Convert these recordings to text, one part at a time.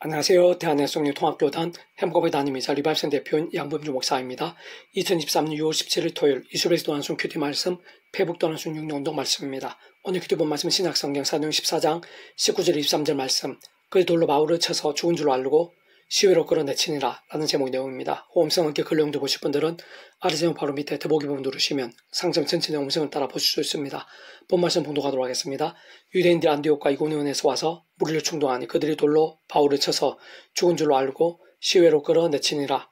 안녕하세요. 대한예수님 통합교단 햄버거의 담임이자 리발센 대표인 양범주 목사입니다. 2023년 6월 17일 토요일 이수레스 도안순 큐티 말씀 페북 도안순 6년운동 말씀입니다. 오늘 큐티 본 말씀은 신약성경 사도행 14장 19절 23절 말씀. 그의 돌로 바울을 쳐서 죽은 줄로 알고 시외로 끌어내치니라 라는 제목의 내용입니다. 호음성 함께 글 내용도 보실 분들은 아래 제목 바로 밑에 더보기 부분 누르시면 상점 전체 내용 음성을 따라 보실 수 있습니다. 본 말씀 봉독하도록 하겠습니다. 유대인들이 안디옥과 이고니온에서 와서 무리를 충동하니 그들이 돌로 바울을 쳐서 죽은 줄로 알고 시외로 끌어내치니라.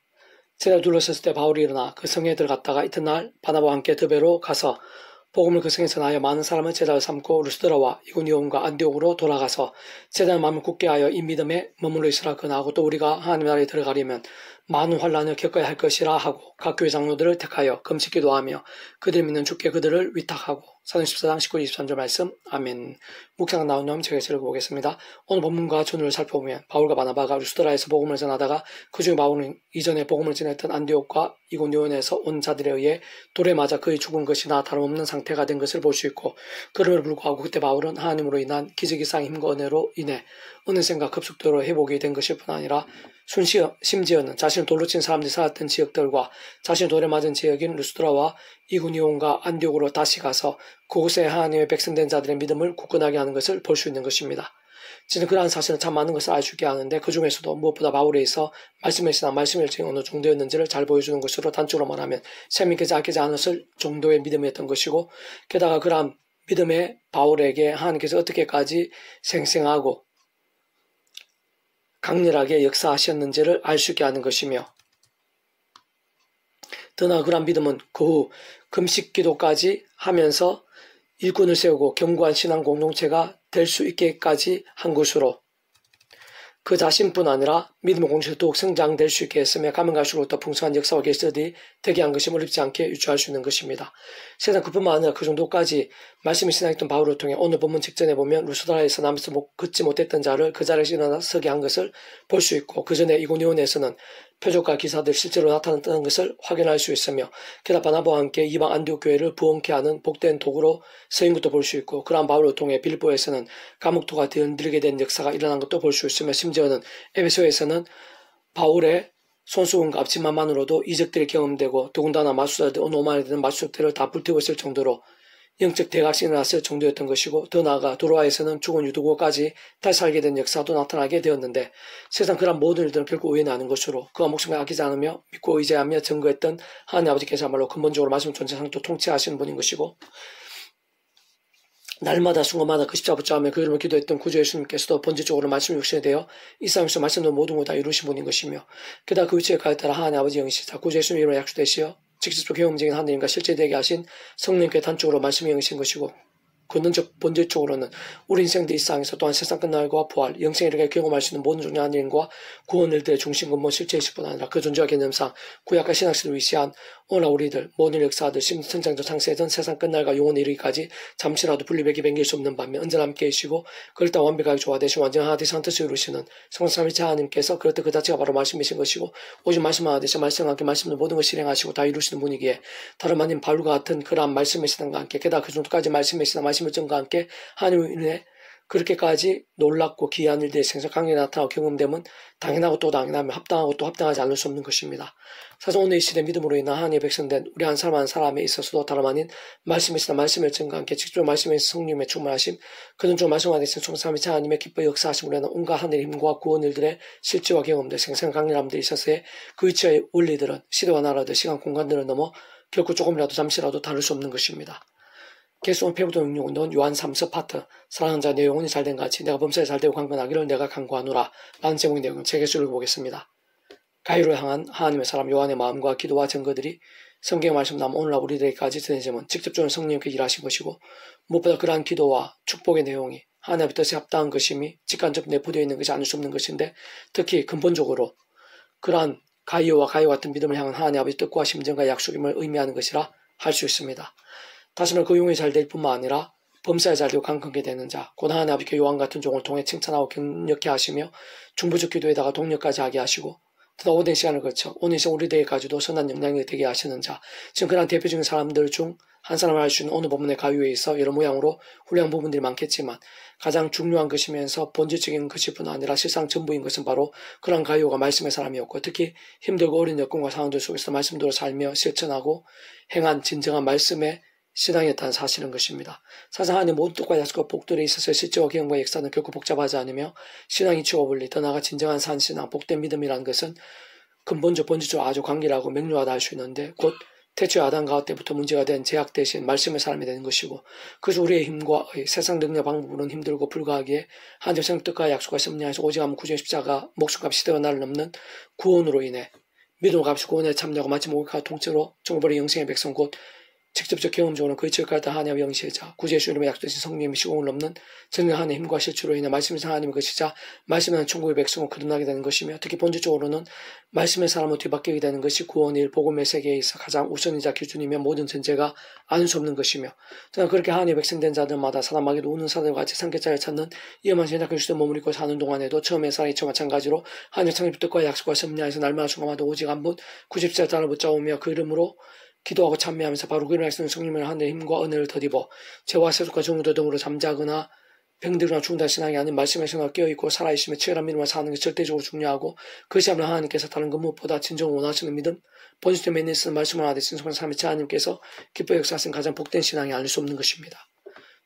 제자 둘러섰을 때 바울이 일어나 그 성에 들어갔다가 이튿날 바나바와 함께 드베로 가서 복음을 그 성에서 나여 많은 사람을 제자로 삼고 루스드라와 이고니온과 안디옥으로 돌아가서 제자의 마음을 굳게 하여 이 믿음에 머물러 있으라 그나하고 또 우리가 하나님 나라에 들어가려면 많은 환난을 겪어야 할 것이라 하고 각 교회 장로들을 택하여 금식 기도하며 그들 믿는 주께 그들을 위탁하고 사도행 14장 19, 23절 말씀. 아멘. 묵상 나온 다음 제가 읽어보겠습니다. 오늘 본문과 전후를 살펴보면 바울과 바나바가 루스드라에서 복음을 전하다가 그중에 바울은 이전에 복음을 전했던 안디옥과 이고니온에서 온 자들에 의해 돌에 맞아 그의 죽은 것이나 다름없는 상태가 된 것을 볼 수 있고, 그럼에도 불구하고 그때 바울은 하나님으로 인한 기적이상 힘과 은혜로 인해 어느샌가 급속도로 회복이 된 것일 뿐 아니라 심지어는 자신을 돌로 친 사람들이 살았던 지역들과 자신이 돌에 맞은 지역인 루스드라와 이고니온과 안디옥으로 다시 가서 그곳에 하나님의 백성된 자들의 믿음을 굳건하게 하는 것을 볼 수 있는 것입니다. 저는 그러한 사실은 참 많은 것을 알 수 있게 하는데 그 중에서도 무엇보다 바울에 있어 말씀의 신앙, 말씀의 일정이 어느 정도였는지를 잘 보여주는 것으로 단적으로 말하면 셈있게 짧게 않았을 정도의 믿음이었던 것이고, 게다가 그러한 믿음의 바울에게 하나님께서 어떻게까지 생생하고 강렬하게 역사하셨는지를 알 수 있게 하는 것이며, 더 나아 그러한 믿음은 그 후 금식 기도까지 하면서 일꾼을 세우고 견고한 신앙 공동체가 될 수 있게까지 한 것으로 그 자신뿐 아니라 믿음의 공동체가 더욱 성장될 수 있게 했으며 가면 갈수록 더 풍성한 역사와 계시들이 되게 한 것이 어렵지 않게 유추할 수 있는 것입니다. 세상 그뿐만 아니라 그 정도까지 말씀이 신앙했던 바울을 통해 오늘 본문 직전에 보면 루스드라에서 남에서 걷지 못했던 자를 그 자리에서 일어나 서게 한 것을 볼 수 있고, 그 전에 이고니온에서는 표적과 기사들 실제로 나타났다는 것을 확인할 수 있으며, 게다가 바나바와 함께 이방 안디옥 교회를 부흥케 하는 복된 도구로 쓰인 것도 볼 수 있고, 그러한 바울을 통해 빌립보에서는 감옥토가 되어들게 된 역사가 일어난 것도 볼 수 있으며, 심지어는 에베소에서는 바울의 손수건과 앞치마만으로도 이적들이 경험되고 더군다나 마수자들, 어느 오만이 되는 마수족들을 다 불태우고 있을 정도로 영적 대각신이 일어났을 정도였던 것이고, 더 나아가 도로아에서는 죽은 유두고까지 다시 살게 된 역사도 나타나게 되었는데, 세상 그런 모든 일들은 결코 우연이 아닌 것으로 그가 목숨을 아끼지 않으며 믿고 의지하며 증거했던 하나님 아버지께서야말로 근본적으로 말씀 전체상도 통치하시는 분인 것이고, 날마다 순간마다 그 십자가 붙잡으며 그 이름을 기도했던 구주 예수님께서도 본질적으로 말씀 육신이 되어 이 땅에서 말씀도 모든 걸 다 이루신 분인 것이며, 게다가 그 위치에 가에 따라 하나님 아버지 영이시자 구주 예수님 이름으로 약속되시어 직접적으로 경험적인 하나님과 실제 되게 하신 성령께 단적으로 말씀이 영이신 것이고, 근원적 본질적으로는 우리 인생들 일상에서 또한 세상 끝날과 부활, 영생에 이르게 경험할 수 있는 모든 중요한 일과 구원 일들의 중심 근본 실체이실 뿐 아니라 그 존재와 개념상 구약과 신학시를 위시한 오늘 우리들 모든 역사들 심성장적 창세전 세상 끝날과 영원에 이르기까지 잠시라도 분리백이 뱅길 수 없는 반면 언제나 함께 계시고 그럴 때 완벽하게 조화되신 완전 하나 되신 뜻을 이루시는 성삼위체 하나님께서 그럴 때 그 자체가 바로 말씀이신 것이고, 오직 말씀 하나 되신 말씀과 함께 말씀을 모든 걸 실행하시고 다 이루시는 분이기에 다름 아닌 바울과 같은 그러한 말씀의 신앙과 함께, 게다가 그 정도까지 말씀의 신앙 말씀의 정과 함께 하나님의 은혜 그렇게까지 놀랍고 귀한 일들이 생생 강력히 나타나고 경험되면 당연하고 또 당연하며 합당하고 또 합당하지 않을 수 없는 것입니다. 사실 오늘 이 시대 믿음으로 인한 하나님의 백성된 우리 한 사람 한 사람에 있어서도 다름 아닌 말씀의 신앙 말씀의 정과 함께 직접 말씀의 성령의 충만하심, 그는 좀 말씀과 되신 총삼위체 하나님의 기뻐 역사하심으로 인한 온갖 하늘의 힘과 구원 일들의 실제와 경험들 생생 강렬함들이 있어서의 그 위치의 원리들은 시대와 나라들 시간 공간들을 넘어 결코 조금이라도 잠시라도 다를 수 없는 것입니다. 계속 오늘 페북도 응용은 요한 3서 파트 사랑하는 자 내 영혼이 잘된 같이 내가 범사에 잘되고 강건하기를 내가 간구하노라 라는 제목의 내용은 제가 읽어보겠습니다. 가이로 향한 하나님의 사람 요한의 마음과 기도와 증거들이 성경의 말씀 남아 오늘날 우리들에게까지 전해지면 직접적으로 성령님께 일하신 것이고, 무엇보다 그러한 기도와 축복의 내용이 하나님의 뜻에 합당한 것임이 직간접 내포되어 있는 것이 아닐 수 없는 것인데, 특히 근본적으로 그러한 가이오와 가이오 같은 믿음을 향한 하나님의 아버지 뜻과 심정과 약속임을 의미하는 것이라 할 수 있습니다. 다시 말해 그 용이 잘 될 뿐만 아니라 범사에 잘되고 강건하게 되는 자, 곧 하나님 아버지께 요한 같은 종을 통해 칭찬하고 격려케 하시며 중부적 기도에다가 동력까지 하게 하시고, 더 오랜 시간을 거쳐 오늘 우리들에게까지도 선한 영향력이 되게 하시는 자, 지금 그런 대표적인 사람들 중 한 사람을 알 수 있는 오늘 본문의 가요에 있어 여러 모양으로 훌륭한 부분들이 많겠지만 가장 중요한 것이면서 본질적인 것일 뿐 아니라 실상 전부인 것은 바로 그런 가요가 말씀의 사람이었고, 특히 힘들고 어려운 여건과 상황들 속에서 말씀대로 살며 실천하고 행한 진정한 말씀의 신앙이었다는 사실인 것입니다. 사실 하나님 모든 뜻과 약속과 복들에 있어서 실제와 경험과 역사는 결코 복잡하지 않으며 신앙이 치워버리 더 나아가 진정한 산신앙, 복된 믿음이라는 것은 본질적으로 아주 강렬하고 명료하다 할 수 있는데, 곧 태초의 아담 가화 때부터 문제가 된 제약 대신 말씀의 사람이 되는 것이고, 그래서 우리의 힘과 세상 능력 방법으로는 힘들고 불가하기에 하나님의 성뜻과 약속과 섭리하여서 오직 한 구주의 십자가 목숨값 시대와 나를 넘는 구원으로 인해 믿음의 값이 구원에 참여하고 마치 목욕과 통째로 정벌의 영생의 백성, 곧 직접적 경험적으로는 그의 지역까지 하나님의 영시자 구주의 주 이름의 약속되신 성령님의 시공을 넘는 전능한 힘과 실주로 인해 말씀의 하나님의 것이자 말씀의 천국의 백성을 거듭나게 되는 것이며, 특히 본질적으로는 말씀의 사람을 뒤바뀌게 되는 것이 구원의 일, 복음의 세계에 있어 가장 우선이자 기준이며 모든 전제가 아닐 수 없는 것이며, 저는 그렇게 하나님의 백성된 자들마다 사람마게도 우는 사람과 같이 삼겹살을 찾는 위험한 신약한 시대 머무르고 사는 동안에도 처음의 사랑이처 마찬가지로 하나님의 창립 뜻과 약속과 섭리하여서 날마다 순간마다 오직 한 분 구십자자를 붙잡으며 그 이름으로 기도하고 참여하면서 바로 그 일을 쓰는 성령을 하늘의 힘과 은혜를 더입어 죄와 세속과 정의도 등으로 잠자거나 병들거나 죽는다 신앙이 아닌 말씀의 신앙을 깨어있고 살아있으며 치열한 믿음을 사는 것이 절대적으로 중요하고, 그것이 아니라 하나님께서 다른 것 무엇보다 진정으로 원하시는 믿음, 본질적인 매너에 쓰는 말씀을 하되 신성한 삶의 하나님께서 기뻐 역사하신 가장 복된 신앙이 아닐 수 없는 것입니다.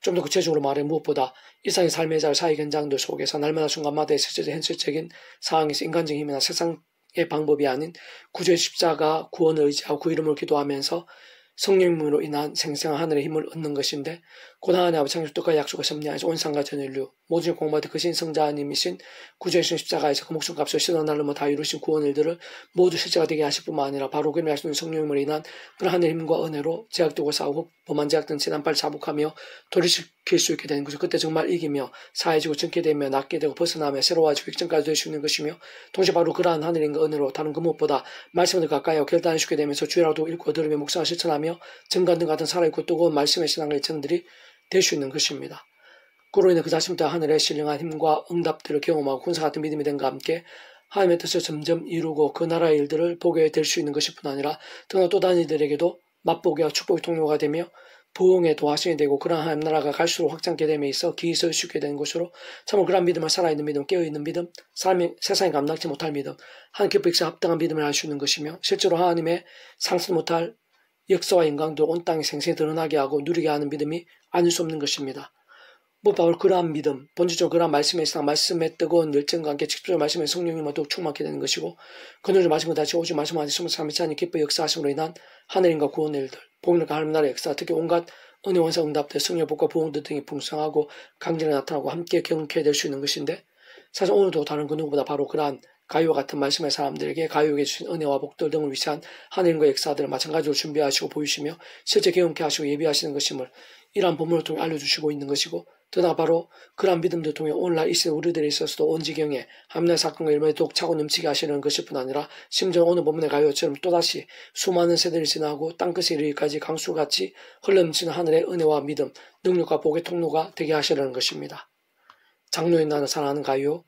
좀 더 구체적으로 말해 무엇보다 일상의 삶의 잘 사회 현장들 속에서 날마다 순간마다의 실제적 현실적인 상황에서 인간적인 힘이나 세상 의 방법이 아닌 구주의 십자가 구원을 의지하고 그 이름을 기도하면서 성령님으로 인한 생생한 하늘의 힘을 얻는 것인데, 곧 하나님 아버지 창조 뜻과 약속과 섭리하여서 온 상과 전 인류 모든 공부하듯 그 신성자님이신 구주의 십자가에서 그 목숨값을 시던 날로 다 이루신 구원 일들을 모두 실제가 되게 하실 뿐만 아니라 바로 그 말씀인 성령님으로 인한 그런 하늘의 힘과 은혜로 제약되고 싸우고 범한 제약된 지난발 자복하며 돌이킬 수 있게 되는 것이고, 그때 정말 이기며 사해지고 젊게 되며 낫게 되고 벗어나며 새로워지고 획정까지 될 수 있는 것이며, 동시에 바로 그러한 하늘의 힘과 은혜로 다른 그 무엇보다 말씀을 가까이 하고 결단을 쉽게 되면서 주의라도 읽고 들으며 묵상을 실천하며 증간등 같은 살아있고 뜨거운 말씀의 신앙의 일정들이 될 수 있는 것입니다. 그로 인해 그 자신부터 하늘의 신령한 힘과 응답들을 경험하고 군사 같은 믿음이 된과 함께 하나님의 뜻을 점점 이루고 그 나라의 일들을 보게 될 수 있는 것일 뿐 아니라 또 다른 이들에게도 맛보기와 축복의 통로가 되며 부흥의 도화신이 되고, 그러한 하나님 나라가 갈수록 확장게 됨에 있어 기이설 수 있게 되는 것으로, 참으로 그러한 믿음을 살아있는 믿음, 깨어있는 믿음, 세상이 감당치 못할 믿음, 하나님께 백성 합당한 믿음을 할 수 있는 것이며, 실제로 하나님의 상실 못할 역사와 인강도 온 땅에 생생히 드러나게 하고 누리게 하는 믿음이 아닐 수 없는 것입니다. 바로 그러한 믿음, 본질적으로 그러한 말씀의 신앙, 말씀의 뜨거운 열정과 함께 직접적으로 말씀의 성령님과 더욱 충만하게 되는 것이고, 그들을 말씀과 다시 오직 말씀 안에 숨어 삶의 하나님 기뻐 역사하심으로 인한 하늘인과 구원의 일들, 복음과 하나님 나라의 역사, 특히 온갖 은혜 원사 응답들, 성령 복과 부흥들 등이 풍성하고 강렬히 나타나고 함께 경험하게 될 수 있는 것인데, 사실 오늘도 다른 그 누구보다 바로 그러한 가요와 같은 말씀의 사람들에게 가요에게 주신 은혜와 복들 등을 위시한 하나님과 역사들을 마찬가지로 준비하시고 보이시며 실제 경험케 하시고 예비하시는 것임을 이러한 본문을 통해 알려주시고 있는 것이고, 더나 바로 그러한 믿음들 통해 오늘날 이 시대 우리들에 있어서도 온 지경에 하나님의 사건과 일만에 더욱 차고 넘치게 하시는 것일 뿐 아니라 심지어 오늘 본문의 가요처럼 또다시 수많은 세대를 지나고 땅끝에 이르기까지 강수같이 흘러넘치는 하늘의 은혜와 믿음, 능력과 복의 통로가 되게 하시려는 것입니다. 장로인 나는 사랑하는 가요,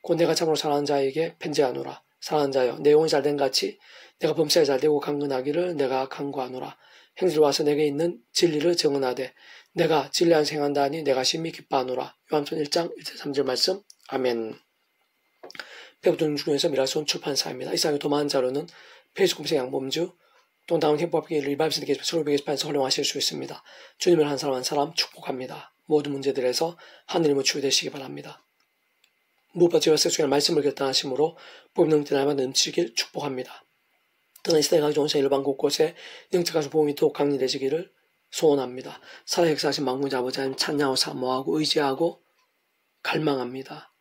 곧 내가 참으로 사랑하는 자에게 편지하노라. 사랑하는 자여, 내 영혼이 잘된 같이 내가 범사에 잘되고 강건하기를 내가 간구하노라. 행실 와서 내게 있는 진리를 정언하되 내가 진리 안에서 행한다 하니 내가 심히 기뻐하노라. 요한복음 1장 1절 3절 말씀. 아멘. 배우들 중에서 미라손 출판사입니다. 이상의 도마한 자료는 페이스북 검색 양범주 또는 다음 행복하게 일반인들에게 계시면 서울 베이스판에서 활용하실 수 있습니다. 주님을 한 사람 축복합니다. 모든 문제들에서 하느님을 치유되시기 바랍니다. 무엇보다 제와 세수의 말씀을 결단하심으로 복음 능력이 날마다 넘치길 축복합니다. 떠난 시대에 가기 좋은 일반 곳곳에 영적 가수 복음이 더욱 강렬해지기를 소원합니다. 살아 역사하신 만군의 아버지 하나님 찬양하고 사모하고 의지하고 갈망합니다.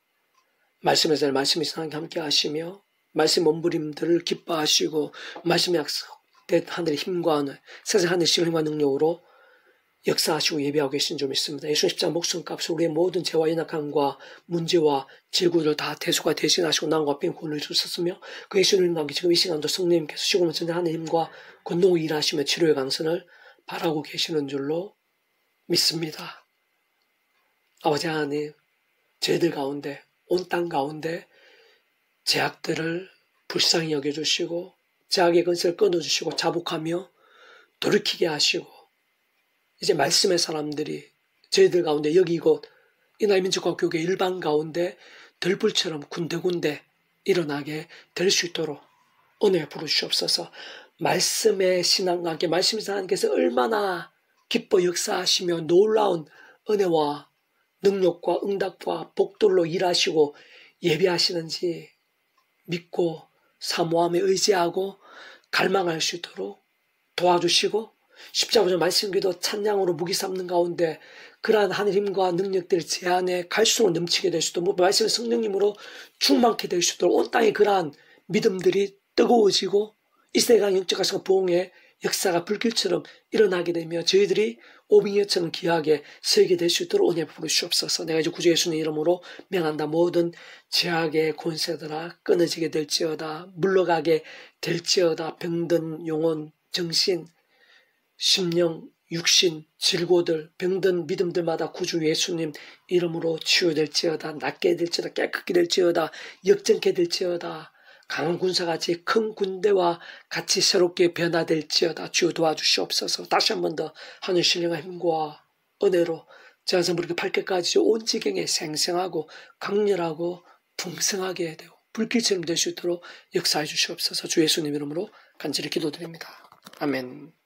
말씀에서 늘 말씀이 하나님과 함께 하시며 말씀 몸부림들을 기뻐하시고 말씀의 약속된 하늘의 힘과 세상 하늘의 힘과 능력으로 역사하시고 예배하고 계신 줄 믿습니다. 예수님 십자가 목숨값을 우리의 모든 죄와 연약함과 문제와 질구를 다 대속과 대신하시고 나무가 뺀 구원을 주셨으며, 그 예수님과 함께 지금 이 시간도 성령님께서 시공을 전하는 힘과 권능을 일하시며 치료의 강선을 바라고 계시는 줄로 믿습니다. 아버지 하나님, 죄들 가운데 온 땅 가운데 죄악들을 불쌍히 여겨주시고 죄악의 근세를 끊어주시고 자복하며 돌이키게 하시고 이제 말씀의 사람들이 저희들 가운데 여기 이곳 이나이민족학교계 일반 가운데 들불처럼 군데군데 일어나게 될 수 있도록 은혜 부르시옵소서. 말씀의 신앙과 함께 말씀의 하나님께서 얼마나 기뻐 역사하시며 놀라운 은혜와 능력과 응답과 복들로 일하시고 예비하시는지 믿고 사모함에 의지하고 갈망할 수 있도록 도와주시고 십자가의 말씀기도 찬양으로 무기 삼는 가운데 그러한 하늘 힘과 능력들 제 안에 갈수록 넘치게 될 수도 말씀의 성령님으로 충만케 될 수 있도록 온 땅에 그러한 믿음들이 뜨거워지고 이 세상 영적 가시가 부흥의 역사가 불길처럼 일어나게 되며 저희들이 오빙이어처럼 귀하게 서게 될 수 있도록 은혜 부르시옵소서. 내가 이제 구주 예수님 이름으로 명한다. 모든 죄악의 권세들아 끊어지게 될지어다. 물러가게 될지어다. 병든 영혼, 정신, 심령, 육신, 질고들, 병든 믿음들마다 구주 예수님 이름으로 치유될지어다. 낫게 될지어다. 깨끗게 될지어다. 역전케 될지어다. 강한 군사같이 큰 군대와 같이 새롭게 변화될지어다. 주여 도와주시옵소서. 다시 한 번 더 하늘 신령한 힘과 은혜로 제한성부르기 8개까지 온 지경에 생생하고 강렬하고 풍성하게 되고 불길처럼 될 수 있도록 역사해 주시옵소서. 주 예수님 이름으로 간절히 기도드립니다. 아멘.